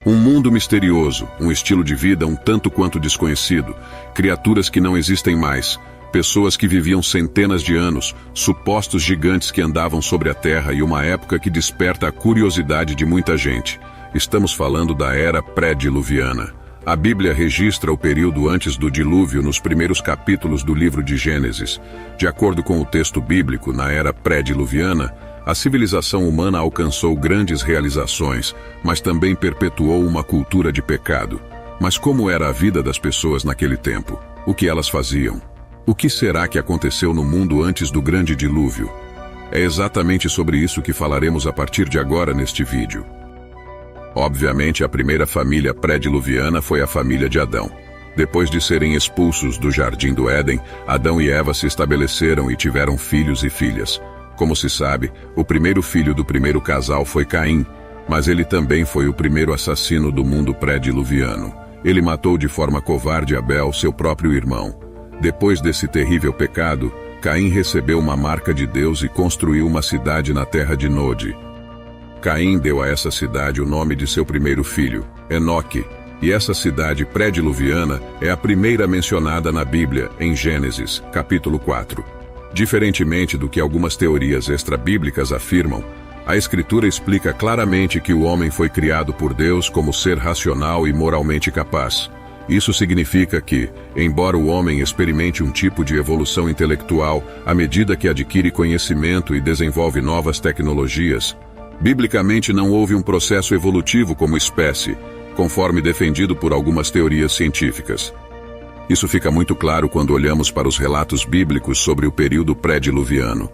Um mundo misterioso, um estilo de vida um tanto quanto desconhecido, criaturas que não existem mais, pessoas que viviam centenas de anos, supostos gigantes que andavam sobre a Terra e uma época que desperta a curiosidade de muita gente. Estamos falando da Era Pré-Diluviana. A Bíblia registra o período antes do dilúvio nos primeiros capítulos do livro de Gênesis. De acordo com o texto bíblico, na Era Pré-Diluviana, a civilização humana alcançou grandes realizações, mas também perpetuou uma cultura de pecado. Mas como era a vida das pessoas naquele tempo? O que elas faziam? O que será que aconteceu no mundo antes do grande dilúvio? É exatamente sobre isso que falaremos a partir de agora neste vídeo. Obviamente, a primeira família pré-diluviana foi a família de Adão. Depois de serem expulsos do Jardim do Éden, Adão e Eva se estabeleceram e tiveram filhos e filhas. Como se sabe, o primeiro filho do primeiro casal foi Caim, mas ele também foi o primeiro assassino do mundo pré-diluviano. Ele matou de forma covarde Abel, seu próprio irmão. Depois desse terrível pecado, Caim recebeu uma marca de Deus e construiu uma cidade na terra de Nod. Caim deu a essa cidade o nome de seu primeiro filho, Enoque, e essa cidade pré-diluviana é a primeira mencionada na Bíblia, em Gênesis, capítulo 4. Diferentemente do que algumas teorias extra-bíblicas afirmam, a Escritura explica claramente que o homem foi criado por Deus como ser racional e moralmente capaz. Isso significa que, embora o homem experimente um tipo de evolução intelectual à medida que adquire conhecimento e desenvolve novas tecnologias, biblicamente não houve um processo evolutivo como espécie, conforme defendido por algumas teorias científicas. Isso fica muito claro quando olhamos para os relatos bíblicos sobre o período pré-diluviano.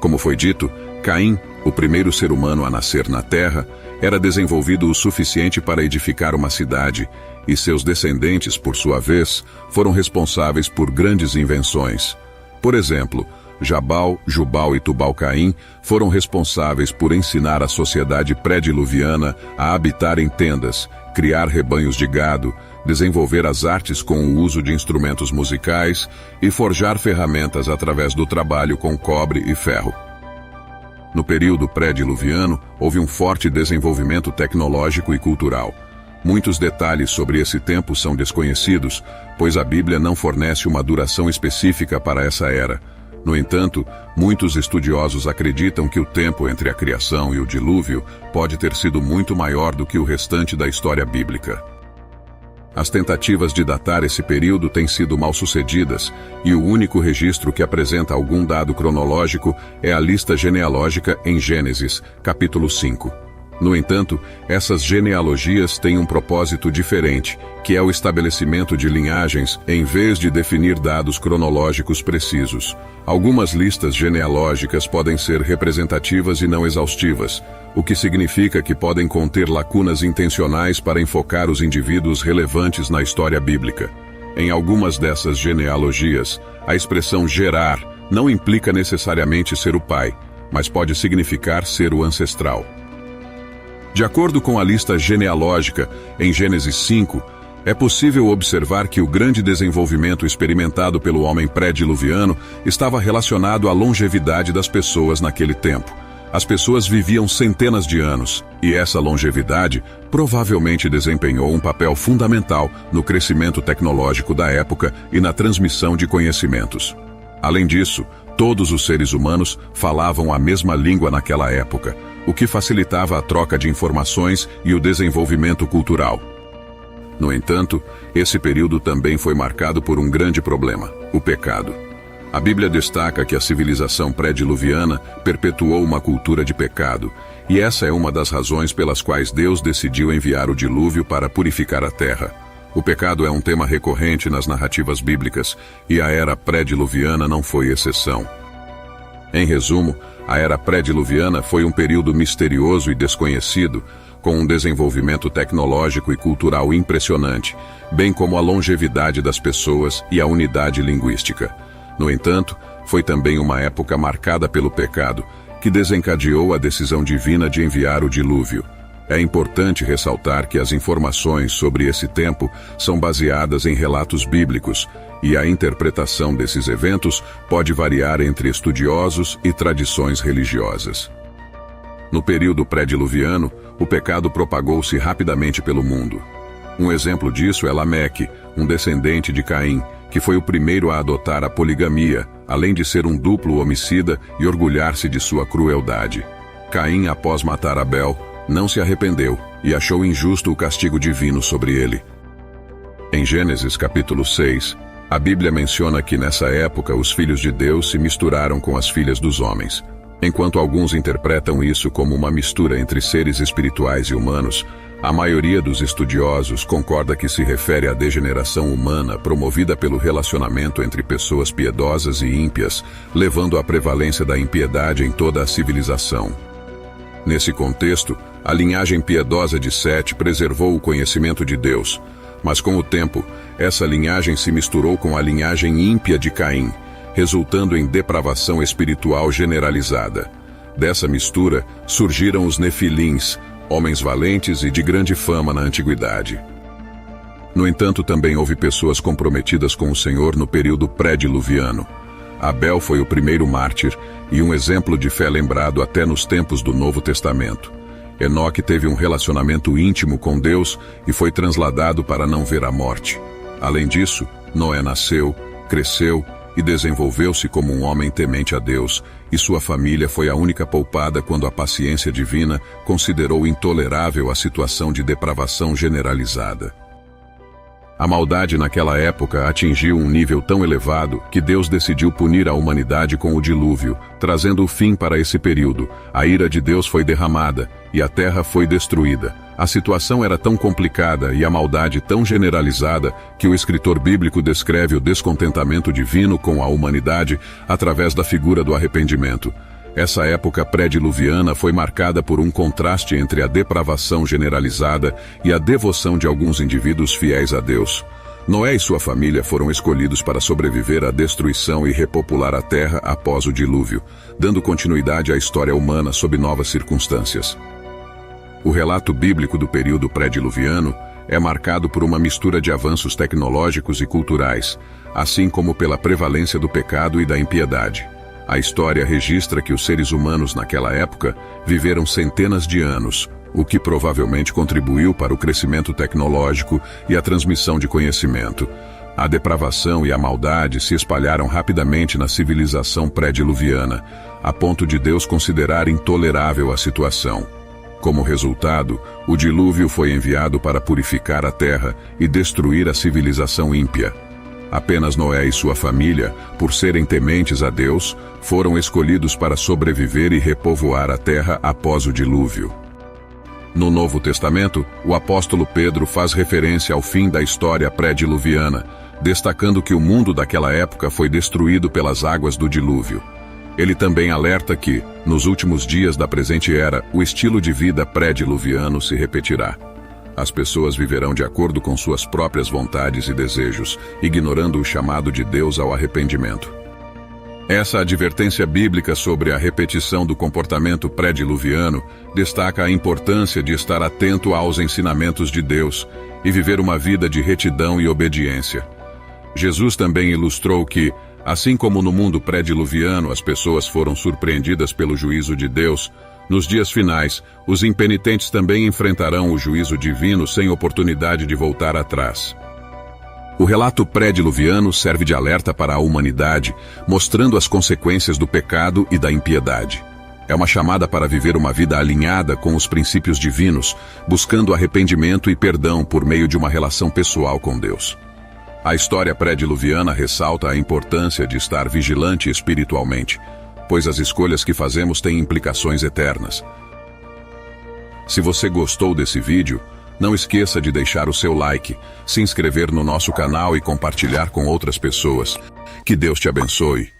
Como foi dito, Caim, o primeiro ser humano a nascer na Terra, era desenvolvido o suficiente para edificar uma cidade, e seus descendentes, por sua vez, foram responsáveis por grandes invenções. Por exemplo, Jabal, Jubal e Tubal-Caim foram responsáveis por ensinar a sociedade pré-diluviana a habitar em tendas, criar rebanhos de gado, desenvolver as artes com o uso de instrumentos musicais e forjar ferramentas através do trabalho com cobre e ferro. No período pré-diluviano, houve um forte desenvolvimento tecnológico e cultural. Muitos detalhes sobre esse tempo são desconhecidos, pois a Bíblia não fornece uma duração específica para essa era. No entanto, muitos estudiosos acreditam que o tempo entre a criação e o dilúvio pode ter sido muito maior do que o restante da história bíblica. As tentativas de datar esse período têm sido mal sucedidas, e o único registro que apresenta algum dado cronológico é a lista genealógica em Gênesis, capítulo 5. No entanto, essas genealogias têm um propósito diferente, que é o estabelecimento de linhagens em vez de definir dados cronológicos precisos. Algumas listas genealógicas podem ser representativas e não exaustivas, o que significa que podem conter lacunas intencionais para enfocar os indivíduos relevantes na história bíblica. Em algumas dessas genealogias, a expressão gerar não implica necessariamente ser o pai, mas pode significar ser o ancestral. De acordo com a lista genealógica, em Gênesis 5, é possível observar que o grande desenvolvimento experimentado pelo homem pré-diluviano estava relacionado à longevidade das pessoas naquele tempo. As pessoas viviam centenas de anos, e essa longevidade provavelmente desempenhou um papel fundamental no crescimento tecnológico da época e na transmissão de conhecimentos. Além disso, todos os seres humanos falavam a mesma língua naquela época, o que facilitava a troca de informações e o desenvolvimento cultural. No entanto, esse período também foi marcado por um grande problema: o pecado. A Bíblia destaca que a civilização pré-diluviana perpetuou uma cultura de pecado, e essa é uma das razões pelas quais Deus decidiu enviar o dilúvio para purificar a terra. O pecado é um tema recorrente nas narrativas bíblicas, e a era pré-diluviana não foi exceção. Em resumo, a era pré-diluviana foi um período misterioso e desconhecido, com um desenvolvimento tecnológico e cultural impressionante, bem como a longevidade das pessoas e a unidade linguística. No entanto, foi também uma época marcada pelo pecado, que desencadeou a decisão divina de enviar o dilúvio. É importante ressaltar que as informações sobre esse tempo são baseadas em relatos bíblicos, e a interpretação desses eventos pode variar entre estudiosos e tradições religiosas. No período pré-diluviano, o pecado propagou-se rapidamente pelo mundo. Um exemplo disso é Lameque, um descendente de Caim, que foi o primeiro a adotar a poligamia, além de ser um duplo homicida e orgulhar-se de sua crueldade. Caim, após matar Abel, não se arrependeu e achou injusto o castigo divino sobre ele. Em Gênesis capítulo 6, a Bíblia menciona que nessa época os filhos de Deus se misturaram com as filhas dos homens. Enquanto alguns interpretam isso como uma mistura entre seres espirituais e humanos, a maioria dos estudiosos concorda que se refere à degeneração humana promovida pelo relacionamento entre pessoas piedosas e ímpias, levando à prevalência da impiedade em toda a civilização. Nesse contexto, a linhagem piedosa de Sete preservou o conhecimento de Deus, mas com o tempo, essa linhagem se misturou com a linhagem ímpia de Caim, resultando em depravação espiritual generalizada. Dessa mistura, surgiram os Nefilins, homens valentes e de grande fama na antiguidade. No entanto, também houve pessoas comprometidas com o Senhor no período pré-diluviano. Abel foi o primeiro mártir e um exemplo de fé lembrado até nos tempos do Novo Testamento. Enoque teve um relacionamento íntimo com Deus e foi transladado para não ver a morte. Além disso, Noé nasceu, cresceu e desenvolveu-se como um homem temente a Deus, e sua família foi a única poupada quando a paciência divina considerou intolerável a situação de depravação generalizada. A maldade naquela época atingiu um nível tão elevado que Deus decidiu punir a humanidade com o dilúvio, trazendo o fim para esse período. A ira de Deus foi derramada e a terra foi destruída. A situação era tão complicada e a maldade tão generalizada que o escritor bíblico descreve o descontentamento divino com a humanidade através da figura do arrependimento. Essa época pré-diluviana foi marcada por um contraste entre a depravação generalizada e a devoção de alguns indivíduos fiéis a Deus. Noé e sua família foram escolhidos para sobreviver à destruição e repopular a terra após o dilúvio, dando continuidade à história humana sob novas circunstâncias. O relato bíblico do período pré-diluviano é marcado por uma mistura de avanços tecnológicos e culturais, assim como pela prevalência do pecado e da impiedade. A história registra que os seres humanos naquela época viveram centenas de anos, o que provavelmente contribuiu para o crescimento tecnológico e a transmissão de conhecimento. A depravação e a maldade se espalharam rapidamente na civilização pré-diluviana, a ponto de Deus considerar intolerável a situação. Como resultado, o dilúvio foi enviado para purificar a terra e destruir a civilização ímpia. Apenas Noé e sua família, por serem tementes a Deus, foram escolhidos para sobreviver e repovoar a terra após o dilúvio. No Novo Testamento, o apóstolo Pedro faz referência ao fim da história pré-diluviana, destacando que o mundo daquela época foi destruído pelas águas do dilúvio. Ele também alerta que, nos últimos dias da presente era, o estilo de vida pré-diluviano se repetirá. As pessoas viverão de acordo com suas próprias vontades e desejos, ignorando o chamado de Deus ao arrependimento. Essa advertência bíblica sobre a repetição do comportamento pré-diluviano destaca a importância de estar atento aos ensinamentos de Deus e viver uma vida de retidão e obediência. Jesus também ilustrou que, assim como no mundo pré-diluviano as pessoas foram surpreendidas pelo juízo de Deus, nos dias finais, os impenitentes também enfrentarão o juízo divino sem oportunidade de voltar atrás. O relato pré-diluviano serve de alerta para a humanidade, mostrando as consequências do pecado e da impiedade. É uma chamada para viver uma vida alinhada com os princípios divinos, buscando arrependimento e perdão por meio de uma relação pessoal com Deus. A história pré-diluviana ressalta a importância de estar vigilante espiritualmente, pois as escolhas que fazemos têm implicações eternas. Se você gostou desse vídeo, não esqueça de deixar o seu like, se inscrever no nosso canal e compartilhar com outras pessoas. Que Deus te abençoe.